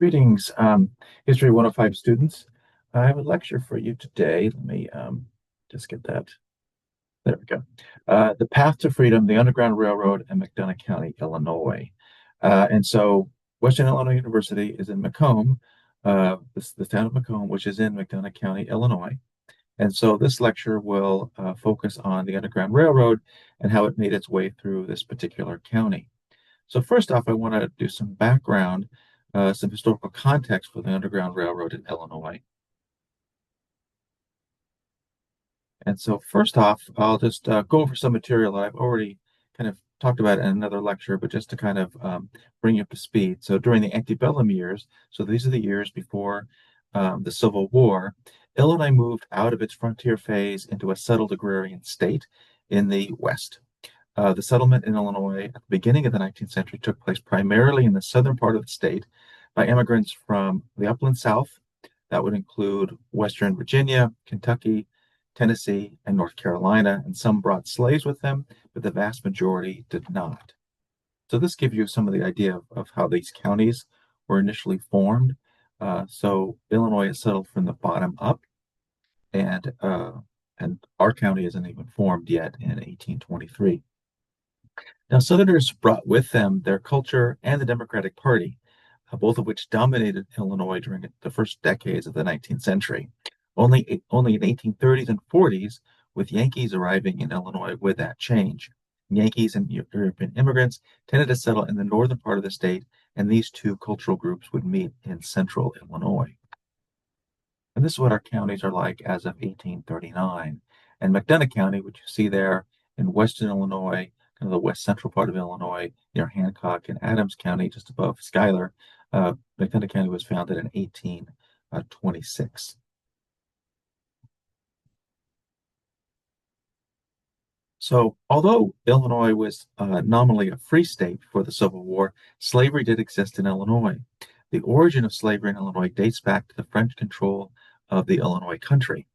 Greetings, History 105 students. I have a lecture for you today. Let me just get that. There we go. The Path to Freedom, the Underground Railroad, in McDonough County, Illinois. And so Western Illinois University is in Macomb, the town of Macomb, which is in McDonough County, Illinois. And so this lecture will focus on the Underground Railroad and how it made its way through this particular county. So first off, I want to do some background, some historical context for the Underground Railroad in Illinois. And so first off, I'll just go over some material that I've already kind of talked about in another lecture, but just to kind of bring you up to speed. So during the antebellum years, so these are the years before the Civil War, Illinois moved out of its frontier phase into a settled agrarian state in the West. The settlement in Illinois at the beginning of the 19th century took place primarily in the southern part of the state by immigrants from the upland South. That would include Western Virginia, Kentucky, Tennessee, and North Carolina, and some brought slaves with them, but the vast majority did not. So this gives you some of the idea of how these counties were initially formed. So Illinois is settled from the bottom up, and our county isn't even formed yet in 1823. Now, Southerners brought with them their culture and the Democratic Party, both of which dominated Illinois during the first decades of the 19th century. Only in 1830s and 40s, with Yankees arriving in Illinois with that change. Yankees and European immigrants tended to settle in the northern part of the state, and these two cultural groups would meet in central Illinois. And this is what our counties are like as of 1839. And McDonough County, which you see there in western Illinois, kind of the west central part of Illinois, near Hancock and Adams County, just above Schuyler, McDonough County was founded in 1826. So, although Illinois was nominally a free state before the Civil War, slavery did exist in Illinois. The origin of slavery in Illinois dates back to the French control of the Illinois country.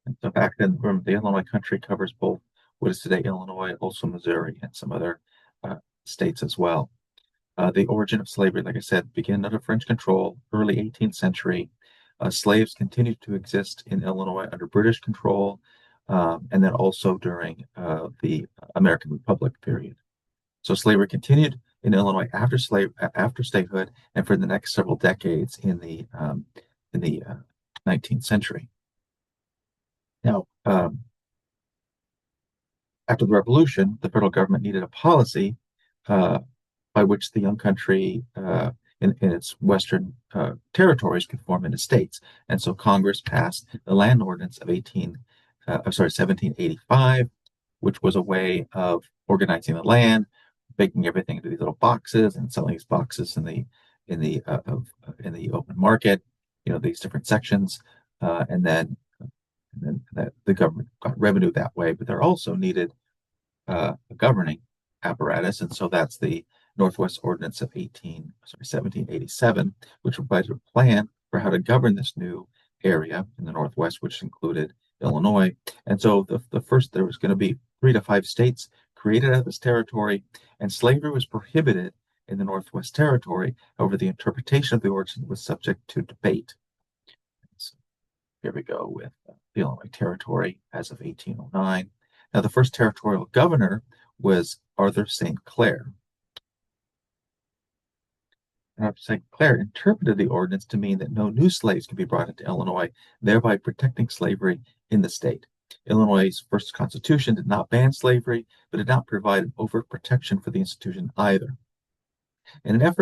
And so back then, remember, the Illinois country covers both what is today Illinois, also Missouri, and some other states as well. The origin of slavery, like I said, began under French control, early 18th century. Slaves continued to exist in Illinois under British control, and then also during the American Republic period. So slavery continued in Illinois after statehood, and for the next several decades in the 19th century. Now, after the Revolution, the federal government needed a policy by which the young country in its western territories could form into states. And so Congress passed the Land Ordinance of 1785, which was a way of organizing the land, making everything into these little boxes and selling these boxes in the open market, these different sections, and then the government got revenue that way. But they're also needed a governing apparatus, and so that's the Northwest Ordinance of 1787, which provided a plan for how to govern this new area in the Northwest, which included Illinois. And so there was going to be 3 to 5 states created out of this territory, and slavery was prohibited in the Northwest Territory. However, the interpretation of the ordinance was subject to debate. So here we go with the Illinois Territory as of 1809. Now, the first territorial governor was Arthur St. Clair. And Arthur St. Clair interpreted the ordinance to mean that no new slaves could be brought into Illinois, thereby protecting slavery in the state. Illinois' first constitution did not ban slavery, but did not provide an overt protection for the institution either. And an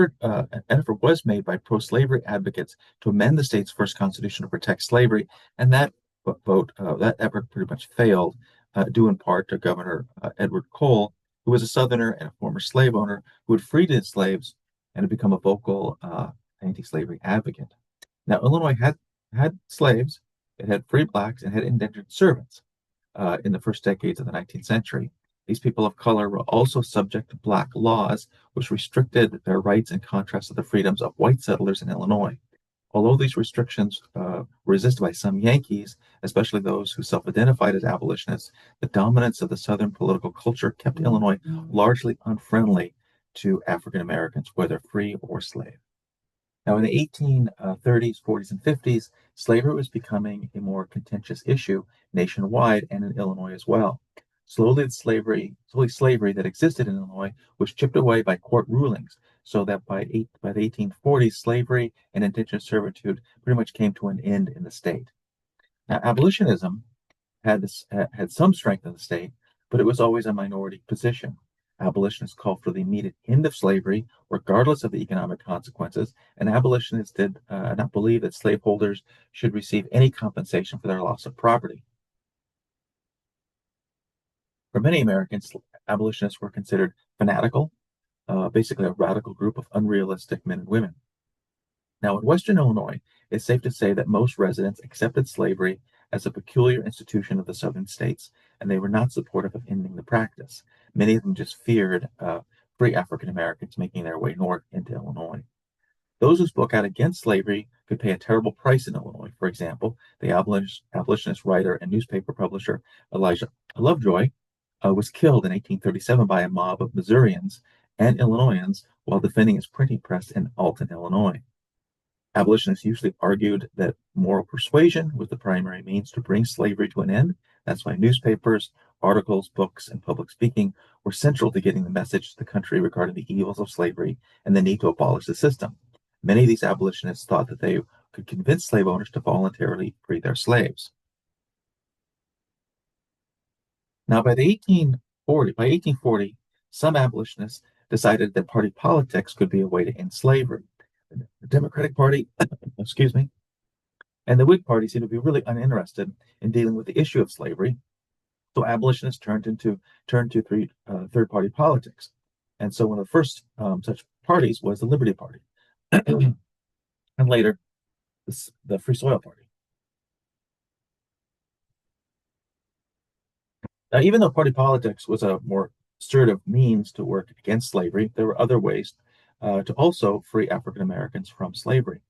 effort was made by pro-slavery advocates to amend the state's first constitution to protect slavery, and that effort pretty much failed, due in part to Governor Edward Cole, who was a Southerner and a former slave owner who had freed his slaves and had become a vocal anti-slavery advocate. Now, Illinois had slaves, it had free blacks, and had indentured servants in the first decades of the 19th century. These people of color were also subject to black laws, which restricted their rights in contrast to the freedoms of white settlers in Illinois. Although these restrictions were resisted by some Yankees, especially those who self-identified as abolitionists, the dominance of the Southern political culture kept Illinois largely unfriendly to African Americans, whether free or slave. Now, in the 1830s, 40s, and 50s, slavery was becoming a more contentious issue nationwide and in Illinois as well. Slowly slavery that existed in Illinois was chipped away by court rulings, so that by the 1840s, slavery and indentured servitude pretty much came to an end in the state. Now, abolitionism had some strength in the state, but it was always a minority position. Abolitionists called for the immediate end of slavery, regardless of the economic consequences, and abolitionists did not believe that slaveholders should receive any compensation for their loss of property. For many Americans, abolitionists were considered fanatical, basically a radical group of unrealistic men and women. Now, in Western Illinois, it's safe to say that most residents accepted slavery as a peculiar institution of the southern states, and they were not supportive of ending the practice. Many of them just feared free African Americans making their way north into Illinois. Those who spoke out against slavery could pay a terrible price in Illinois. For example, the abolitionist writer and newspaper publisher Elijah Lovejoy was killed in 1837 by a mob of Missourians and Illinoisans while defending his printing press in Alton, Illinois. Abolitionists usually argued that moral persuasion was the primary means to bring slavery to an end. That's why newspapers, articles, books, and public speaking were central to getting the message to the country regarding the evils of slavery and the need to abolish the system. Many of these abolitionists thought that they could convince slave owners to voluntarily free their slaves. Now, by 1840, some abolitionists decided that party politics could be a way to end slavery. The Democratic Party, excuse me, and the Whig Party seemed to be really uninterested in dealing with the issue of slavery. So abolitionists turned to third party politics. And so one of the first such parties was the Liberty Party, and later the Free Soil Party. Now, even though party politics was a more assertive means to work against slavery, there were other ways to also free African Americans from slavery.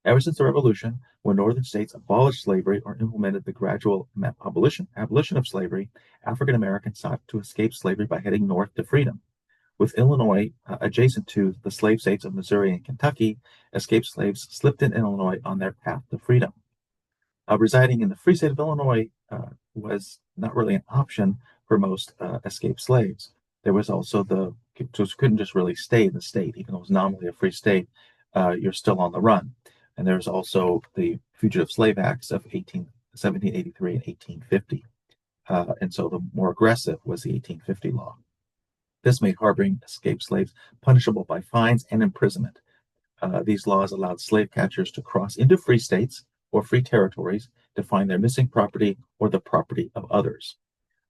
Ever since the Revolution, when northern states abolished slavery or implemented the gradual abolition of slavery, African Americans sought to escape slavery by heading north to freedom. With Illinois adjacent to the slave states of Missouri and Kentucky, escaped slaves slipped in Illinois on their path to freedom. Residing in the free state of Illinois was not really an option for most escaped slaves. There was also just couldn't just really stay in the state, even though it was nominally a free state. You're still on the run. And there's also the Fugitive Slave Acts of 1783 and 1850. And so the more aggressive was the 1850 law. This made harboring escaped slaves punishable by fines and imprisonment. These laws allowed slave catchers to cross into free states or free territories to find their missing property or the property of others.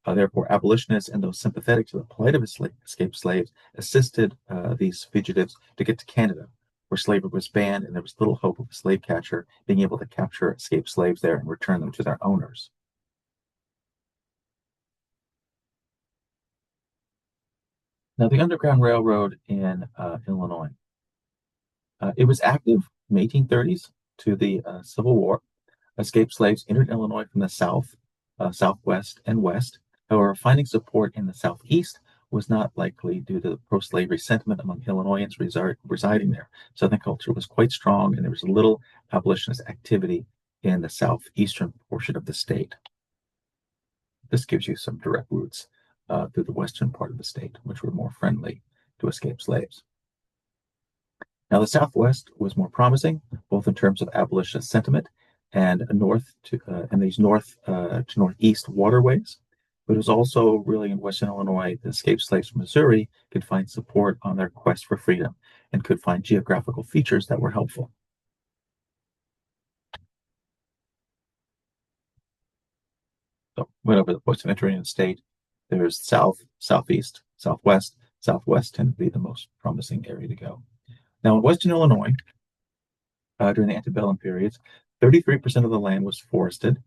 Therefore, abolitionists and those sympathetic to the plight of escaped slaves assisted these fugitives to get to Canada, where slavery was banned, and there was little hope of a slave catcher being able to capture escaped slaves there and return them to their owners. Now, the Underground Railroad in Illinois. It was active from the 1830s to the Civil War. Escaped slaves entered Illinois from the south, southwest, and west. However, finding support in the southeast was not likely due to the pro-slavery sentiment among Illinoisans residing there. Southern culture was quite strong, and there was little abolitionist activity in the southeastern portion of the state. This gives you some direct routes through the western part of the state, which were more friendly to escaped slaves. Now, the Southwest was more promising, both in terms of abolitionist sentiment and these north to northeast waterways. But it was also really in Western Illinois, the escaped slaves from Missouri could find support on their quest for freedom and could find geographical features that were helpful. So, went over the points of entry in the state. There's south, southeast, southwest. Southwest tend to be the most promising area to go. Now, in Western Illinois, during the antebellum periods, 33% of the land was forested,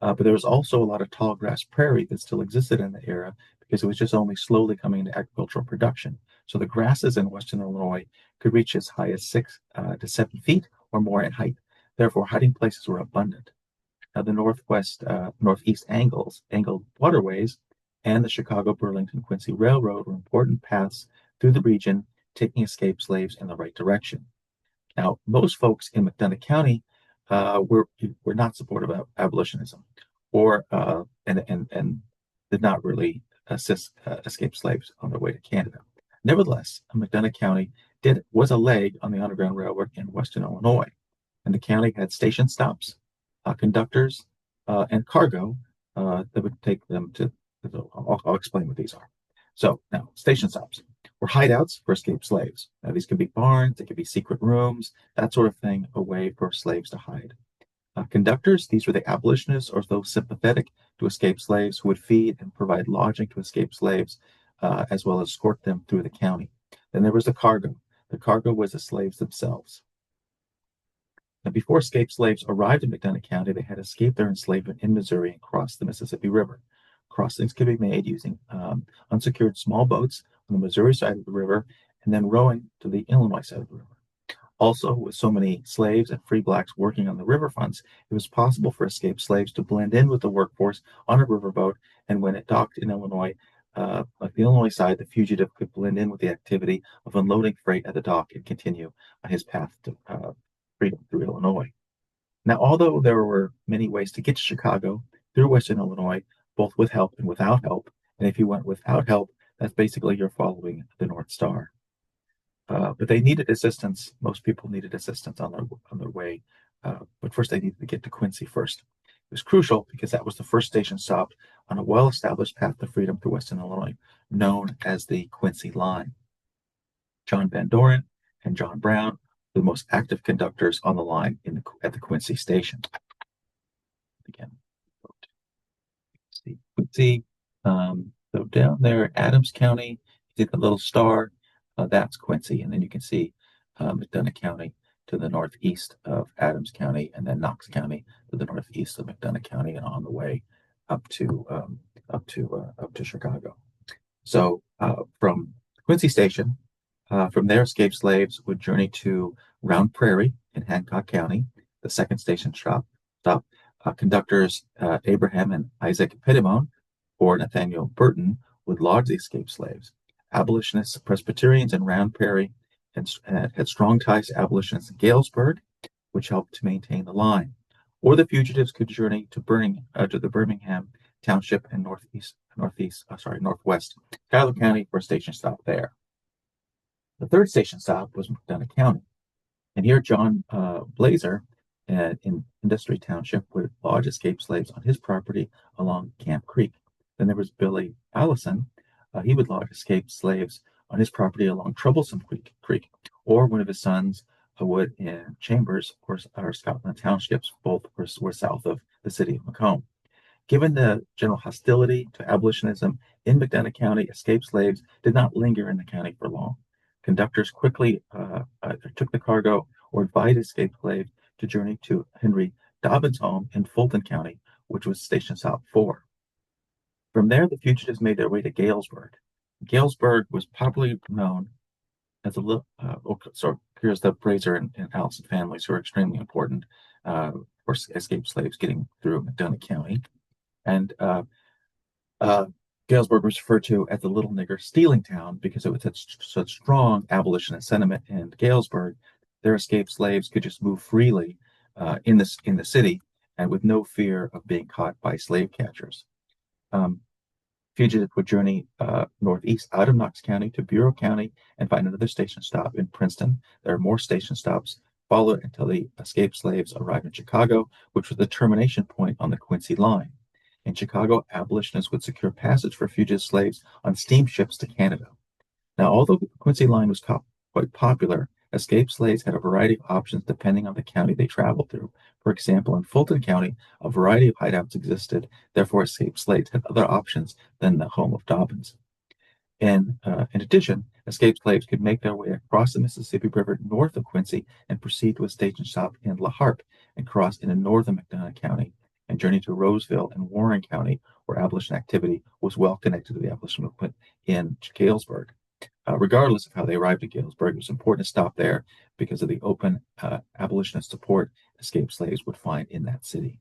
but there was also a lot of tall grass prairie that still existed in the era because it was just only slowly coming into agricultural production. So the grasses in Western Illinois could reach as high as 6 to 7 feet or more in height. Therefore, hiding places were abundant. Now, the northeast angled waterways and the Chicago, Burlington, Quincy Railroad were important paths through the region, taking escaped slaves in the right direction. Now, most folks in McDonough County were not supportive of abolitionism, or and did not really assist escaped slaves on their way to Canada. Nevertheless, McDonough County was a leg on the Underground Railroad in Western Illinois, and the county had station stops, conductors, and cargo that would take them to. I'll explain what these are. So now, station stops were hideouts for escaped slaves. Now, these could be barns, they could be secret rooms, that sort of thing, a way for slaves to hide. Conductors, these were the abolitionists or those sympathetic to escaped slaves who would feed and provide lodging to escaped slaves, as well as escort them through the county. Then there was the cargo. The cargo was the slaves themselves. Now, before escaped slaves arrived in McDonough County, they had escaped their enslavement in Missouri and crossed the Mississippi River. Crossings could be made using unsecured small boats on the Missouri side of the river and then rowing to the Illinois side of the river. Also, with so many slaves and free blacks working on the riverfronts, it was possible for escaped slaves to blend in with the workforce on a riverboat, and when it docked in Illinois, like the Illinois side, the fugitive could blend in with the activity of unloading freight at the dock and continue on his path to freedom through Illinois. Now, although there were many ways to get to Chicago through Western Illinois, both with help and without help, and if you went without help, that's basically you're following the North Star. But they needed assistance. Most people needed assistance on their way. But first, they needed to get to Quincy first. It was crucial because that was the first station stop on a well-established path to freedom through Western Illinois, known as the Quincy Line. John Van Doren and John Brown were the most active conductors on the line at the Quincy station. Again, Quincy. So down there, Adams County, you see the little star. That's Quincy, and then you can see McDonough County to the northeast of Adams County, and then Knox County to the northeast of McDonough County, and on the way up to Chicago. So from Quincy Station, from there, escaped slaves would journey to Round Prairie in Hancock County, the second station stop. Conductors Abraham and Isaac Pettibone or Nathaniel Burton would lodge the escaped slaves. Abolitionists, Presbyterians in Round Prairie had strong ties to abolitionists in Galesburg, which helped to maintain the line. Or the fugitives could journey to the Birmingham Township and northwest Schuyler County for a station stop there. The third station stop was McDonough County, and here John Blazer in Industry Township would lodge escaped slaves on his property along Camp Creek. Then there was Billy Allison. He would lodge escaped slaves on his property along Troublesome Creek, or one of his sons would in Chambers or Scotland Townships, both were south of the city of Macomb. Given the general hostility to abolitionism in McDonough County, escaped slaves did not linger in the county for long. Conductors quickly took the cargo or invited escaped slaves to journey to Henry Dobbins' home in Fulton County, which was Station Stop 4. From there, the fugitives made their way to Galesburg. Galesburg was popularly known as so here's the Blazer and Allison families who are extremely important for escaped slaves getting through McDonough County. And Galesburg was referred to as the Little Nigger Stealing Town because it was such strong abolitionist sentiment in Galesburg. Their escaped slaves could just move freely in the city and with no fear of being caught by slave catchers. Fugitives would journey northeast out of Knox County to Bureau County and find another station stop in Princeton. There are more station stops followed until the escaped slaves arrived in Chicago, which was the termination point on the Quincy line. In Chicago, abolitionists would secure passage for fugitive slaves on steamships to Canada. Now, although the Quincy line was quite popular, escaped slaves had a variety of options depending on the county they traveled through. For example, in Fulton County, a variety of hideouts existed. Therefore, escaped slaves had other options than the home of Dobbins. And in addition, escaped slaves could make their way across the Mississippi River north of Quincy and proceed to a station stop in La Harpe and cross into northern McDonough County and journey to Roseville and Warren County, where abolition activity was well connected to the abolition movement in Galesburg. Regardless of how they arrived at Galesburg, it was important to stop there because of the open abolitionist support escaped slaves would find in that city.